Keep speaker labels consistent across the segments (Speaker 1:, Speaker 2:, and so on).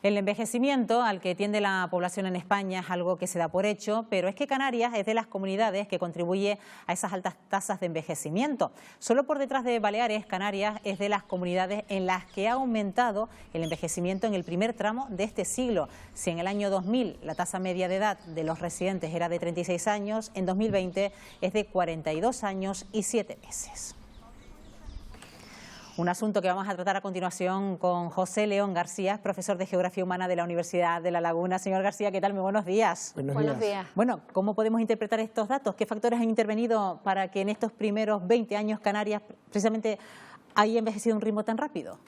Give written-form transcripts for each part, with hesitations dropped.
Speaker 1: El envejecimiento al que tiende la población en España es algo que se da por hecho, pero es que Canarias es de las comunidades que contribuye a esas altas tasas de envejecimiento. Solo por detrás de Baleares, Canarias es de las comunidades en las que ha aumentado el envejecimiento en el primer tramo de este siglo. Si en el año 2000 la tasa media de edad de los residentes era de 36 años, en 2020 es de 42 años y 7 meses. Un asunto que vamos a tratar a continuación con José León García, profesor de Geografía Humana de la Universidad de La Laguna. Señor García, ¿qué tal? Muy buenos días.
Speaker 2: Buenos días.
Speaker 1: Bueno, ¿cómo podemos interpretar estos datos? ¿Qué factores han intervenido para que en estos primeros 20 años Canarias precisamente haya envejecido a un ritmo tan rápido?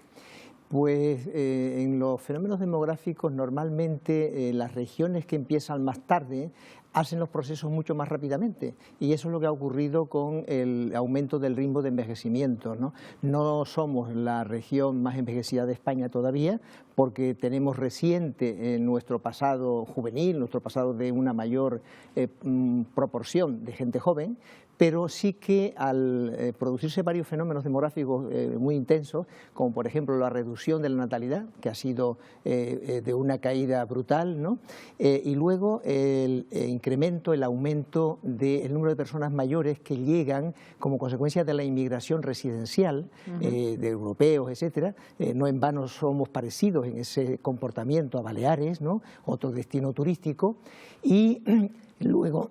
Speaker 2: Pues en los fenómenos demográficos normalmente las regiones que empiezan más tarde hacen los procesos mucho más rápidamente, y eso es lo que ha ocurrido con el aumento del ritmo de envejecimiento, ¿no? No somos la región más envejecida de España todavía, porque tenemos reciente nuestro pasado juvenil, nuestro pasado de una mayor proporción de gente joven, pero sí que al producirse varios fenómenos demográficos muy intensos, como por ejemplo la reducción de la natalidad, que ha sido de una caída brutal, ¿no? Y luego el incremento, el aumento del número de personas mayores que llegan como consecuencia de la inmigración residencial de europeos, etcétera. No en vano somos parecidos en ese comportamiento a Baleares, ¿no? Otro destino turístico. Y luego,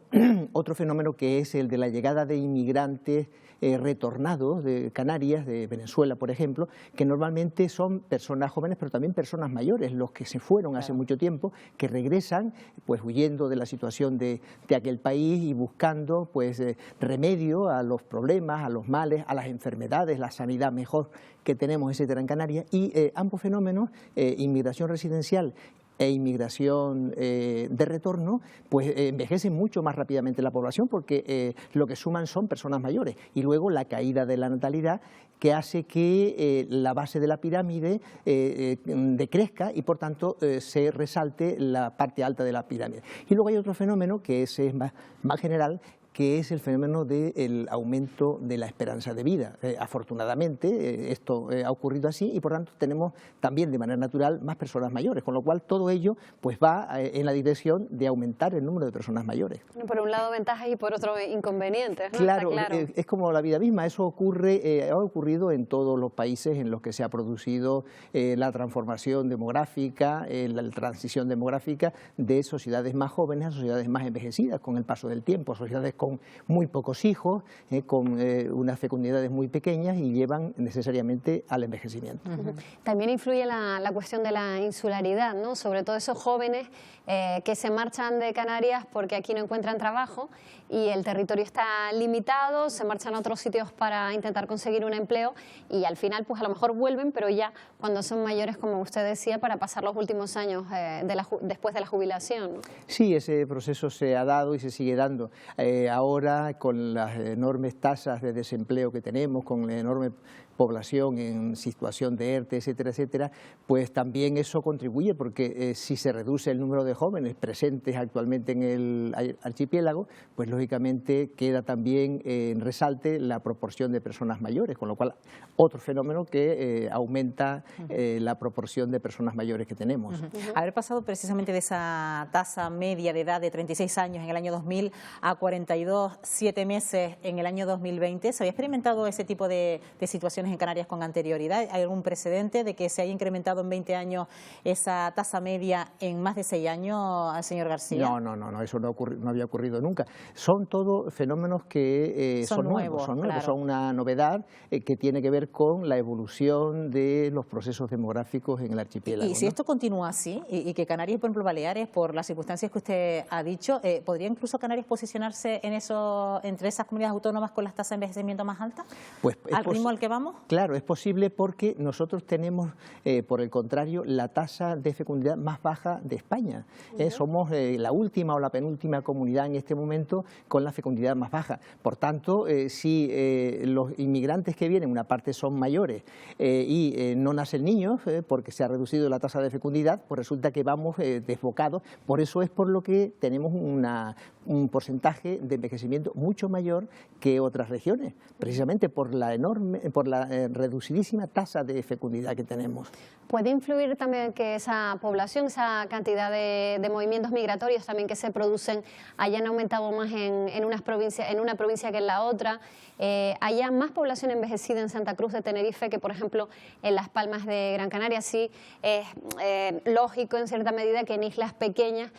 Speaker 2: otro fenómeno que es el de la llegada de inmigrantes retornados de Canarias, de Venezuela, por ejemplo, que normalmente son personas jóvenes, pero también personas mayores, los que se fueron hace mucho tiempo, que regresan pues huyendo de la situación de aquel país y buscando pues remedio a los problemas, a los males, a las enfermedades, la sanidad mejor que tenemos, etcétera, en Canarias. Y ambos fenómenos, inmigración residencial e inmigración de retorno, pues envejecen mucho más rápidamente la población, porque lo que suman son personas mayores, y luego la caída de la natalidad, que hace que la base de la pirámide decrezca y por tanto se resalte la parte alta de la pirámide. Y luego hay otro fenómeno que es más general, que es el fenómeno del aumento de la esperanza de vida. Afortunadamente esto ha ocurrido así, y por tanto tenemos también de manera natural más personas mayores, con lo cual todo ello pues va en la dirección de aumentar el número de personas mayores.
Speaker 3: Por un lado ventajas y por otro inconvenientes, ¿no?
Speaker 2: Claro,
Speaker 3: claro.
Speaker 2: Es como la vida misma. Eso ha ocurrido en todos los países en los que se ha producido la transformación demográfica, la transición demográfica de sociedades más jóvenes a sociedades más envejecidas con el paso del tiempo, sociedades con muy pocos hijos, con unas fecundidades muy pequeñas, y llevan necesariamente al envejecimiento.
Speaker 3: También influye la cuestión de la insularidad, ¿no? Sobre todo esos jóvenes que se marchan de Canarias porque aquí no encuentran trabajo y el territorio está limitado, se marchan a otros sitios para intentar conseguir un empleo, y al final pues a lo mejor vuelven, pero ya cuando son mayores, como usted decía, para pasar los últimos años después de la jubilación, ¿no?
Speaker 2: Sí, ese proceso se ha dado y se sigue dando. Ahora, con las enormes tasas de desempleo que tenemos, con la enorme población en situación de ERTE, etcétera, etcétera, pues también eso contribuye, porque si se reduce el número de jóvenes presentes actualmente en el archipiélago, pues lógicamente queda también en resalte la proporción de personas mayores, con lo cual otro fenómeno que aumenta la proporción de personas mayores que tenemos.
Speaker 1: Haber pasado precisamente de esa tasa media de edad de 36 años en el año 2000 a 42, 7 meses en el año 2020, ¿se había experimentado ese tipo de situaciones en Canarias con anterioridad? ¿Hay algún precedente de que se haya incrementado en 20 años esa tasa media en más de 6 años, señor García?
Speaker 2: No, eso no había ocurrido nunca. Son todos fenómenos que son nuevos,
Speaker 1: claro.
Speaker 2: Son una novedad que tiene que ver con la evolución de los procesos demográficos en el archipiélago.
Speaker 1: Y si esto continúa así, y que Canarias, por ejemplo Baleares, por las circunstancias que usted ha dicho, ¿podría incluso Canarias posicionarse entre esas comunidades autónomas con las tasas de envejecimiento más altas?
Speaker 2: Pues
Speaker 1: ¿Al ritmo al que vamos?
Speaker 2: Claro, es posible, porque nosotros tenemos, por el contrario, la tasa de fecundidad más baja de España. Somos la última o la penúltima comunidad en este momento con la fecundidad más baja. Por tanto, si los inmigrantes que vienen, una parte son mayores y no nacen niños porque se ha reducido la tasa de fecundidad, pues resulta que vamos desbocados. Por eso es por lo que tenemos un porcentaje de envejecimiento mucho mayor que otras regiones, precisamente por la la reducidísima tasa de fecundidad que tenemos.
Speaker 3: ¿Puede influir también que esa población, esa cantidad de movimientos migratorios también que se producen hayan aumentado más en una provincia que en la otra? ¿Haya más población envejecida en Santa Cruz de Tenerife que, por ejemplo, en Las Palmas de Gran Canaria? Sí, es lógico en cierta medida que en islas pequeñas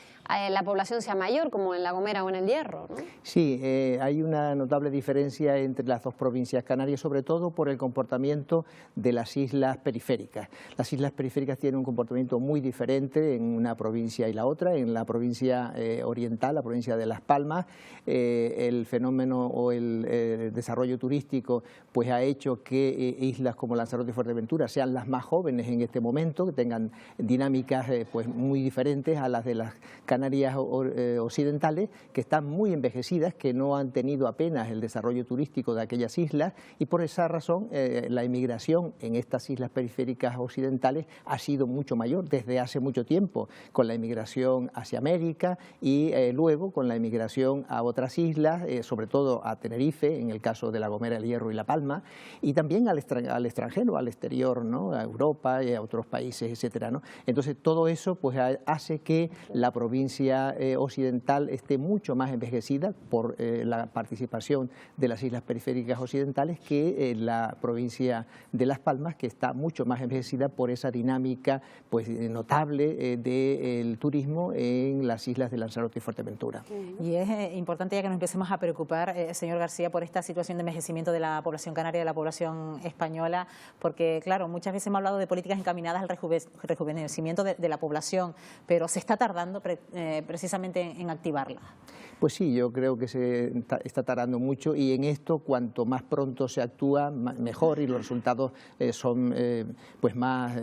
Speaker 3: la población sea mayor, como en La Gomera o en El Hierro, ¿no?
Speaker 2: Sí, hay una notable diferencia entre las dos provincias canarias, sobre todo por el comportamiento de las islas periféricas. Las islas periféricas tienen un comportamiento muy diferente en una provincia y la otra. En la provincia oriental, la provincia de Las Palmas, el fenómeno o el desarrollo turístico pues ha hecho que islas como Lanzarote y Fuerteventura sean las más jóvenes en este momento, que tengan dinámicas pues muy diferentes a las de las Canarias occidentales, que están muy envejecidas, que no han tenido apenas el desarrollo turístico de aquellas islas, y por esa razón la inmigración en estas islas periféricas occidentales ha sido mucho mayor desde hace mucho tiempo, con la inmigración hacia América y luego con la inmigración a otras islas, sobre todo a Tenerife, en el caso de La Gomera, El Hierro y La Palma, y también al extranjero, al exterior, ¿no? A Europa y a otros países, etcétera, ¿no? Entonces todo eso pues hace que la provincia occidental esté mucho más envejecida por la participación de las islas periféricas occidentales que la provincia de Las Palmas, que está mucho más envejecida por esa dinámica pues notable del turismo en las islas de Lanzarote y Fuerteventura.
Speaker 1: Y es importante ya que nos empecemos a preocupar, señor García, por esta situación de envejecimiento de la población canaria, de la población española, porque claro, muchas veces hemos hablado de políticas encaminadas al rejuvenecimiento de la población, pero se está tardando precisamente en activarla.
Speaker 2: Pues sí, yo creo que se está tardando mucho, y en esto cuanto más pronto se actúa mejor, y los resultados son pues más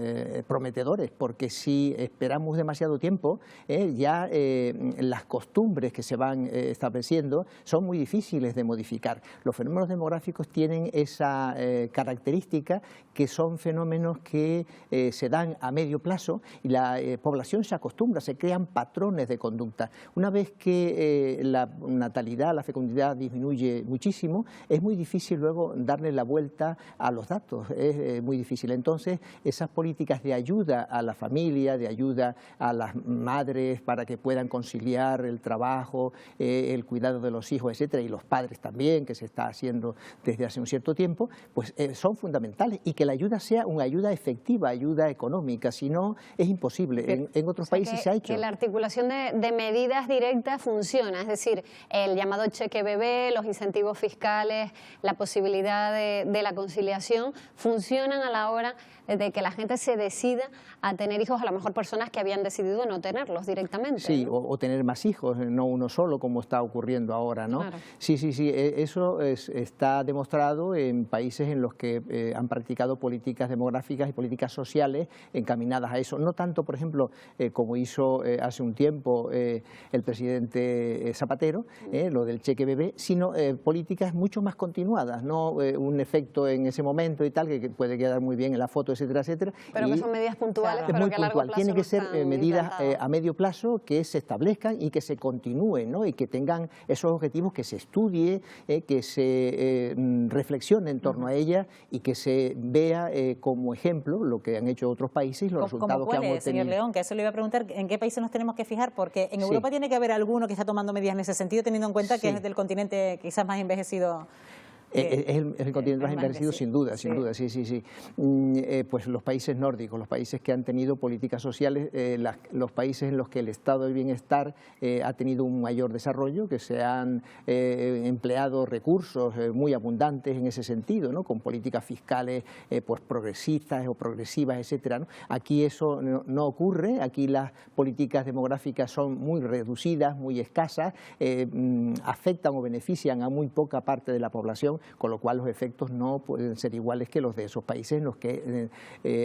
Speaker 2: prometedores, porque si esperamos demasiado tiempo ya las costumbres que se van estableciendo son muy difíciles de modificar. Los fenómenos demográficos tienen esa característica, que son fenómenos que se dan a medio plazo y la población se acostumbra, se crean patrones de conducta. Una vez que la natalidad, la fecundidad disminuye muchísimo, es muy difícil luego darle la vuelta a los datos, es muy difícil. Entonces, esas políticas de ayuda a la familia, de ayuda a las madres para que puedan conciliar el trabajo, el cuidado de los hijos, etcétera, y los padres también, que se está haciendo desde hace un cierto tiempo, pues son fundamentales, y que la ayuda sea una ayuda efectiva, ayuda económica, si no es imposible. En otros países se ha hecho.
Speaker 3: Que la articulación de medidas directas funciona, es decir, el llamado cheque bebé, los incentivos fiscales, la posibilidad de la conciliación, funcionan a la hora de que la gente se decida a tener hijos, a lo mejor personas que habían decidido no tenerlos directamente.
Speaker 2: Sí,
Speaker 3: ¿no?
Speaker 2: o tener más hijos, no uno solo, como está ocurriendo ahora, ¿no?
Speaker 3: Claro.
Speaker 2: Sí, eso está demostrado en países en los que han practicado políticas demográficas y políticas sociales encaminadas a eso. No tanto, por ejemplo, como hizo hace un tiempo el presidente Zapatero, lo del cheque bebé, sino políticas mucho más continuadas, no un efecto en ese momento y tal, que puede quedar muy bien en la foto, etcétera, etcétera.
Speaker 3: Pero que son medidas puntuales,
Speaker 2: claro,
Speaker 3: pero que a largo plazo
Speaker 2: tiene que ser medidas
Speaker 3: implantadas.
Speaker 2: a medio plazo, que se establezcan y que se continúen, ¿no? Y que tengan esos objetivos, que se estudie, que se reflexione en torno a ellas, y que se vea como ejemplo lo que han hecho otros países y los resultados que han obtenido.
Speaker 1: Señor León, que eso le iba a preguntar, ¿en qué países nos tenemos que fijar? Porque en Europa tiene que haber alguno que está tomando medidas en ese sentido, teniendo en cuenta que es del continente quizás más envejecido.
Speaker 2: Es el continente más envejecido, sin duda, sí. Pues los países nórdicos, los países que han tenido políticas sociales, los países en los que el estado del bienestar ha tenido un mayor desarrollo, que se han empleado recursos muy abundantes en ese sentido, ¿no? Con políticas fiscales pues progresistas o progresivas, etcétera, ¿no? Aquí eso no ocurre, aquí las políticas demográficas son muy reducidas, muy escasas, afectan o benefician a muy poca parte de la población, con lo cual los efectos no pueden ser iguales que los de esos países en los que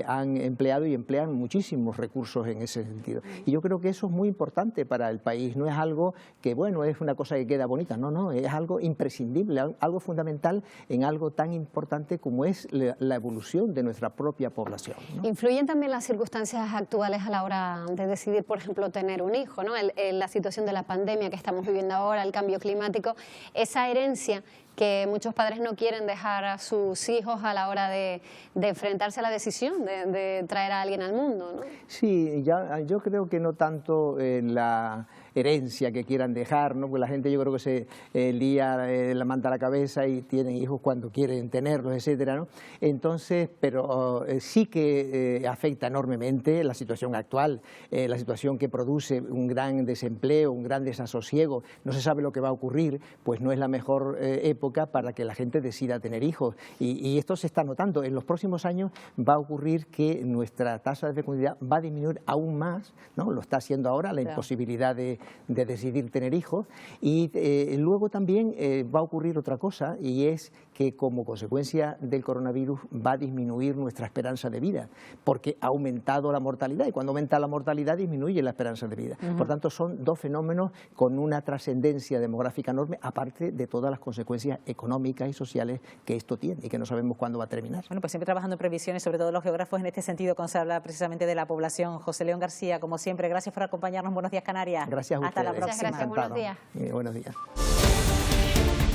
Speaker 2: han empleado y emplean muchísimos recursos en ese sentido. Y yo creo que eso es muy importante para el país, no es algo que, bueno, es una cosa que queda bonita, no, es algo imprescindible, algo fundamental en algo tan importante como es la evolución de nuestra propia población, ¿no?
Speaker 3: ¿Influyen también las circunstancias actuales a la hora de decidir, por ejemplo, tener un hijo, ¿no? La situación de la pandemia que estamos viviendo ahora, el cambio climático, esa herencia que muchos padres no quieren dejar a sus hijos a la hora de enfrentarse a la decisión de traer a alguien al mundo, ¿no?
Speaker 2: Sí, yo creo que no tanto en la herencia que quieran dejar, ¿no? Porque la gente yo creo que se lía la manta a la cabeza y tienen hijos cuando quieren tenerlos, etcétera, ¿no? Entonces, pero sí que afecta enormemente la situación actual, la situación que produce un gran desempleo, un gran desasosiego, no se sabe lo que va a ocurrir, pues no es la mejor época para que la gente decida tener hijos. Y esto se está notando. En los próximos años va a ocurrir que nuestra tasa de fecundidad va a disminuir aún más, ¿no? Lo está haciendo ahora, la imposibilidad de decidir tener hijos, y luego también va a ocurrir otra cosa, y es que como consecuencia del coronavirus va a disminuir nuestra esperanza de vida, porque ha aumentado la mortalidad, y cuando aumenta la mortalidad disminuye la esperanza de vida. Por tanto, son dos fenómenos con una trascendencia demográfica enorme, aparte de todas las consecuencias económicas y sociales que esto tiene y que no sabemos cuándo va a terminar.
Speaker 1: Bueno, pues siempre trabajando en previsiones, sobre todo los geógrafos en este sentido, cuando se habla precisamente de la población. José León García, como siempre, gracias por acompañarnos. Buenos días, Canarias.
Speaker 2: Gracias a ustedes.
Speaker 1: Hasta la próxima.
Speaker 3: Muchas gracias, buenos días.
Speaker 2: Buenos días.